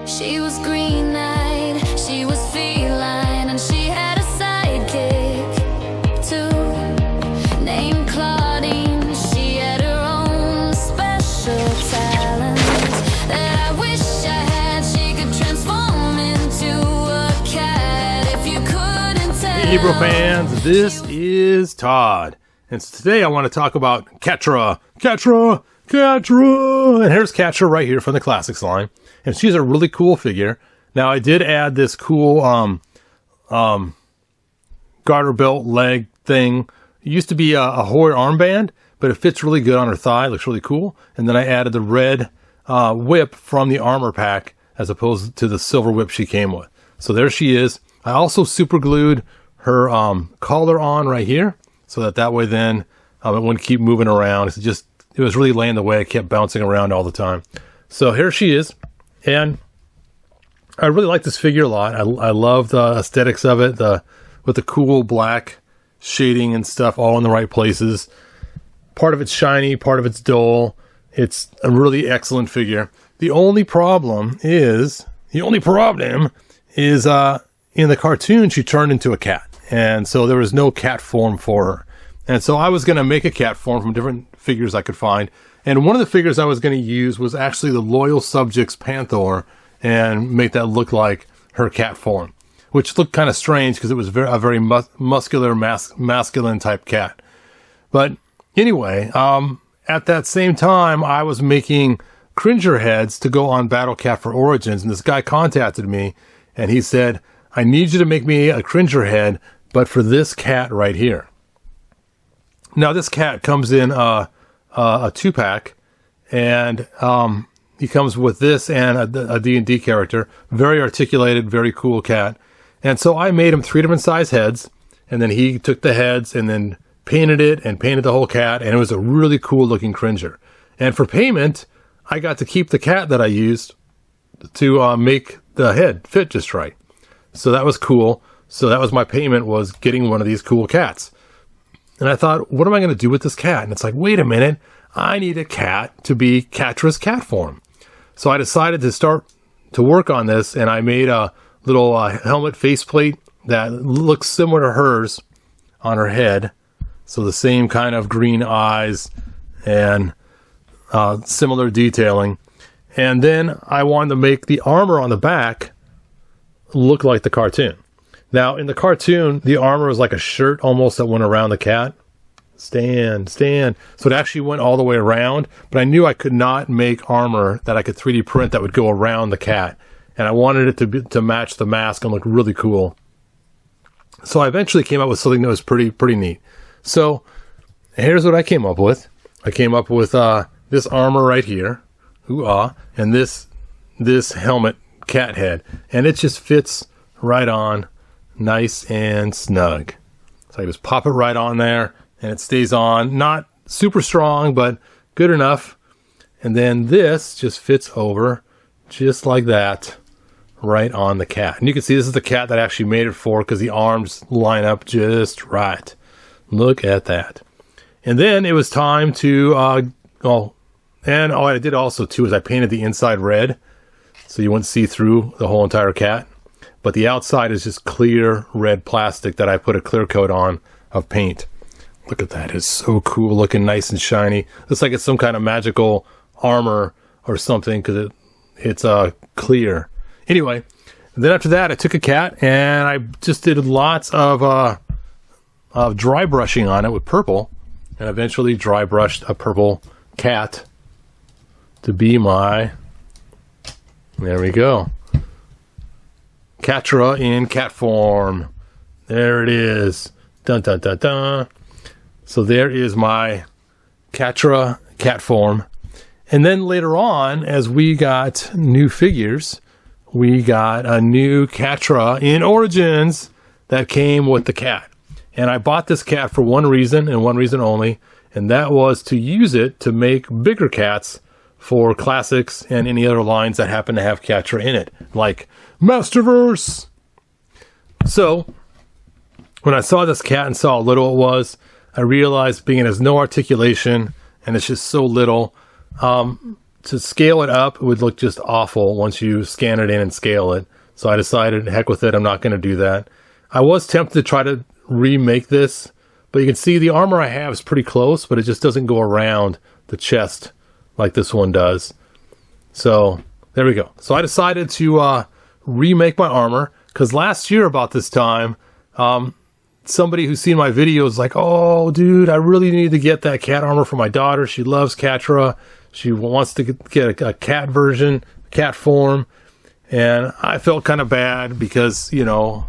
She was green-eyed, she was feline, and she had a sidekick too, named Claudine. She had her own special talent that I wish I had. She could transform into a cat if you couldn't tell. Hey Hebrew fans, this is Todd, and today I want to talk about Catra. And here's Catra right here from the Classics line. And she's a really cool figure. Now, I did add this cool garter belt leg thing. It used to be a Hoyer armband, but it fits really good on her thigh. It looks really cool. And then I added the red whip from the armor pack as opposed to the silver whip she came with. So there she is. I also super glued her collar on right here so that way then it wouldn't keep moving around. It was really laying the way. It kept bouncing around all the time. So here she is. And I really like this figure a lot. I love the aesthetics of it, with the cool black shading and stuff all in the right places. Part of it's shiny, part of it's dull. It's a really excellent figure. The only problem is in the cartoon she turned into a cat, and so there was no cat form for her. And so I was going to make a cat form from different figures I could find. And one of the figures I was going to use was actually the Loyal Subjects Panther and make that look like her cat form, which looked kind of strange because it was a very muscular, masculine type cat. But anyway, at that same time, I was making Cringer heads to go on Battle Cat for Origins. And this guy contacted me and he said, I need you to make me a Cringer head, but for this cat right here. Now, this cat comes in a 2-pack, and he comes with this and a D&D character. Very articulated, very cool cat. And so I made him 3 different size heads, and then he took the heads and then painted it and painted the whole cat, and it was a really cool looking Cringer. And for payment, I got to keep the cat that I used to make the head fit just right. So that was cool. So that was my payment, was getting one of these cool cats. And I thought, what am I going to do with this cat? And it's like, wait a minute, I need a cat to be Catra's cat form. So I decided to start to work on this, and I made a little helmet faceplate that looks similar to hers on her head. So the same kind of green eyes and similar detailing. And then I wanted to make the armor on the back look like the cartoon. Now, in the cartoon, the armor was like a shirt almost that went around the cat. Stand. So it actually went all the way around, but I knew I could not make armor that I could 3D print that would go around the cat. And I wanted it to match the mask and look really cool. So I eventually came up with something that was pretty neat. So here's what I came up with. I came up with this armor right here. And this helmet cat head. And it just fits right on. Nice and snug. So I just pop it right on there and it stays on. Not super strong, but good enough. And then this just fits over just like that right on the cat. And you can see this is the cat that I actually made it for because the arms line up just right. Look at that. And then it was time to, I did also too is I painted the inside red so you wouldn't see through the whole entire cat. But the outside is just clear red plastic that I put a clear coat on of paint. Look at that. It's so cool looking, nice and shiny. Looks like it's some kind of magical armor or something because it's clear. Anyway, then after that, I took a cat and I just did lots of dry brushing on it with purple. And eventually dry brushed a purple cat to be my... There we go. Catra in cat form. There it is. Dun dun dun dun. So there is my Catra cat form. And then later on, as we got new figures, we got a new Catra in Origins that came with the cat. And I bought this cat for one reason and one reason only, and that was to use it to make bigger cats for Classics and any other lines that happen to have Catra in it, like Masterverse. So when I saw this cat and saw how little it was, I realized being it has no articulation and it's just so little, to scale it up, it would look just awful once you scan it in and scale it. So I decided, heck with it, I'm not going to do that. I was tempted to try to remake this, but you can see the armor I have is pretty close, but it just doesn't go around the chest like this one does. So there we go. So I decided to remake my armor, because last year about this time, somebody who's seen my videos is like, oh, dude, I really need to get that cat armor for my daughter. She loves Catra. She wants to get a cat version, cat form. And I felt kind of bad because, you know,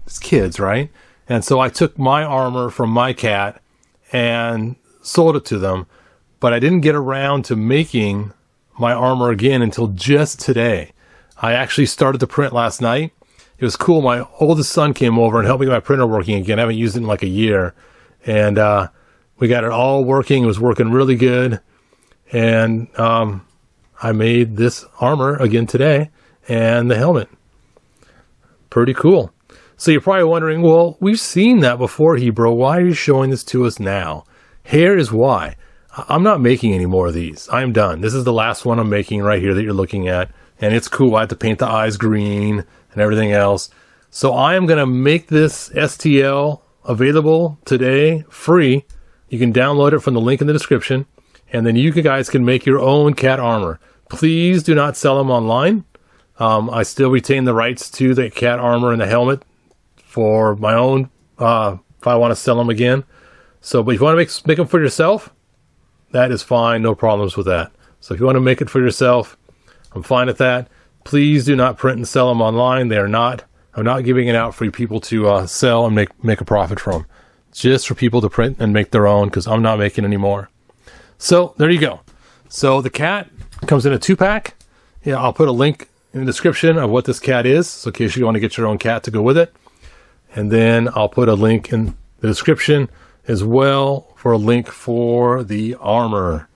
it's kids, right? And so I took my armor from my cat and sold it to them. But I didn't get around to making my armor again until just today. I actually started the print last night. It was cool. My oldest son came over and helped me get my printer working again. I haven't used it in like a year. And we got it all working. It was working really good. And I made this armor again today and the helmet. Pretty cool. So you're probably wondering, well, we've seen that before, Hebrew. Why are you showing this to us now? Here is why. I'm not making any more of these. I'm done. This is the last one I'm making right here that you're looking at. And it's cool. I have to paint the eyes green and everything else. So I am going to make this STL available today, free. You can download it from the link in the description. And then you guys can make your own cat armor. Please do not sell them online. I still retain the rights to the cat armor and the helmet for my own, if I want to sell them again. So, but if you want to make them for yourself, that is fine. No problems with that. So if you want to make it for yourself, I'm fine with that. Please do not print and sell them online. I'm not giving it out for people to sell and make a profit from. Just for people to print and make their own, because I'm not making any more. So there you go. So the cat comes in a 2-pack. Yeah, I'll put a link in the description of what this cat is, so in case you want to get your own cat to go with it. And then I'll put a link in the description as well for a link for the armor.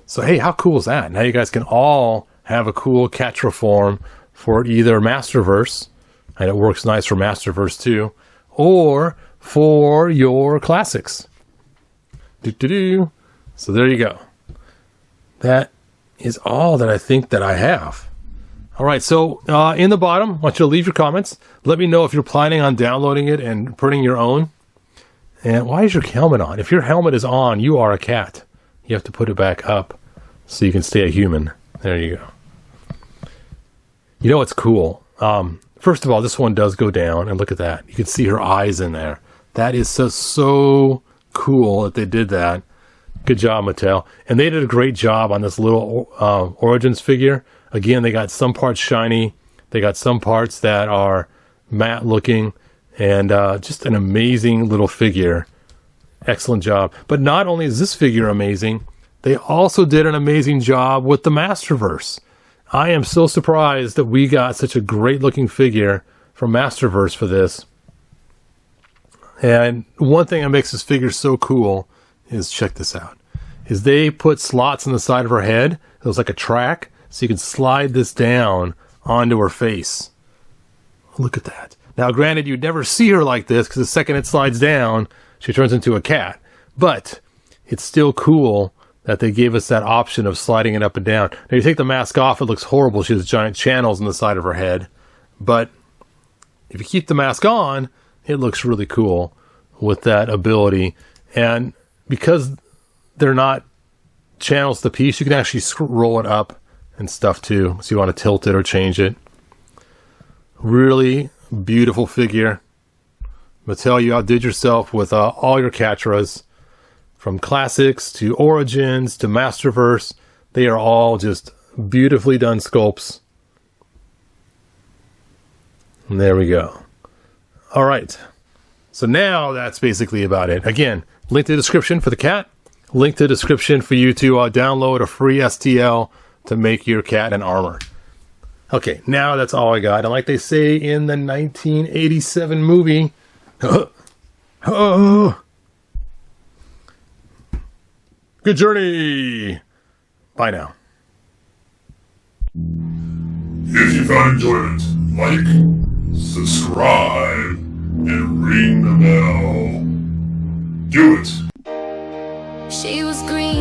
So hey, how cool is that? Now you guys can all have a cool Catra form for either Masterverse, and it works nice for Masterverse too, or for your classics. So there you go. That is all that I think that I have. All right, so in the bottom, I want you to leave your comments. Let me know if you're planning on downloading it and printing your own. And why is your helmet on? If your helmet is on, you are a cat. You have to put it back up so you can stay a human. There you go. You know what's cool? First of all, this one does go down, and look at that. You can see her eyes in there. That is so cool that they did that. Good job, Mattel. And they did a great job on this little Origins figure. Again, they got some parts shiny. They got some parts that are matte looking. And just an amazing little figure. Excellent job. But not only is this figure amazing, they also did an amazing job with the Masterverse. I am so surprised that we got such a great looking figure from Masterverse for this. And one thing that makes this figure so cool is, check this out, is they put slots on the side of her head. It was like a track, so you can slide this down onto her face. Look at that. Now, granted, you'd never see her like this, because the second it slides down, she turns into a cat. But it's still cool that they gave us that option of sliding it up and down. Now, you take the mask off, it looks horrible. She has giant channels on the side of her head. But if you keep the mask on, it looks really cool with that ability. And because they're not channels to the piece, you can actually roll it up and stuff too. So you want to tilt it or change it. Really beautiful figure. Mattel, you outdid yourself with all your Catras. From classics to Origins to Masterverse, they are all just beautifully done sculpts. And there we go. All right. So now that's basically about it. Again, link to the description for the cat. Link to the description for you to download a free STL to make your cat an armor. Okay, now that's all I got. And like they say in the 1987 movie, good journey! Bye now. If you found enjoyment, like, subscribe, and ring the bell. Do it! She was green.